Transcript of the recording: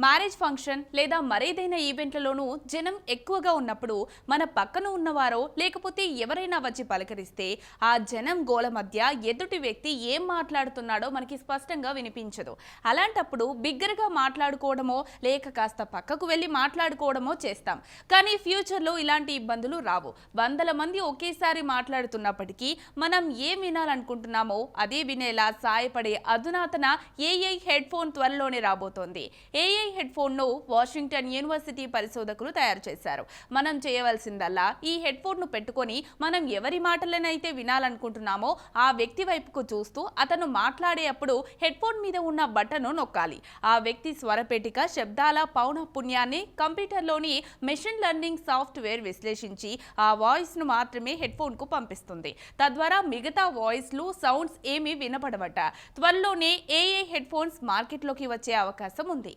Marriage function లేదా మరేదైనా ఈవెంట్లలోనూ జనం ఎక్కువగా ఉన్నప్పుడు మన పక్కన ఉన్నవారో లేకపోతే ఎవరైనా వచ్చి పలకరిస్తే ఆ జనం గోల మధ్య ఎదుటి వ్యక్తి ఏం మాట్లాడుతున్నాడో మనకి స్పష్టంగా వినిపించదు. అలాంటప్పుడు బిగ్గరగా మాట్లాడుకోవడమో లేక కాస్త పక్కకు వెళ్ళి మాట్లాడుకోవడమో చేస్తాం. కానీ ఫ్యూచర్లో ఇలాంటి ఇబ్బందులు రావు. వందల మంది ఒకేసారి మాట్లాడుతున్నప్పటికీ మనం ఏం వినాలనుకుంటున్నామో అదే వినేలా సాయపడే అధునాతన ఏఐ హెడ్ ఫోన్ త్వరలోనే రాబోతోంది. ఏఐ హెడ్ ఫోన్ ను వాషింగ్టన్ యూనివర్సిటీ పరిశోధకులు తయారు చేశారు. మనం చేయవలసిందల్లా ఈ హెడ్ ఫోన్ ను పెట్టుకొని మనం ఎవరి మాటలనైతే వినాలనుకుంటున్నామో ఆ వ్యక్తి వైపుకు చూస్తూ అతను మాట్లాడేటప్పుడు హెడ్ ఫోన్ మీద ఉన్న బటన్ నొక్కాలి. ఆ వ్యక్తి స్వరపేటిక శబ్దాల పౌనఃపున్యాన్ని కంప్యూటర్లోని మెషిన్ లెర్నింగ్ సాఫ్ట్వేర్ విశ్లేషించి ఆ వాయిస్ ను మాత్రమే హెడ్ ఫోన్ కు పంపిస్తుంది. తద్వారా మిగతా వాయిస్లు సౌండ్స్ ఏమీ వినపడవట. త్వరలోనే ఏఐ హెడ్ ఫోన్స్ మార్కెట్లోకి వచ్చే అవకాశం ఉంది.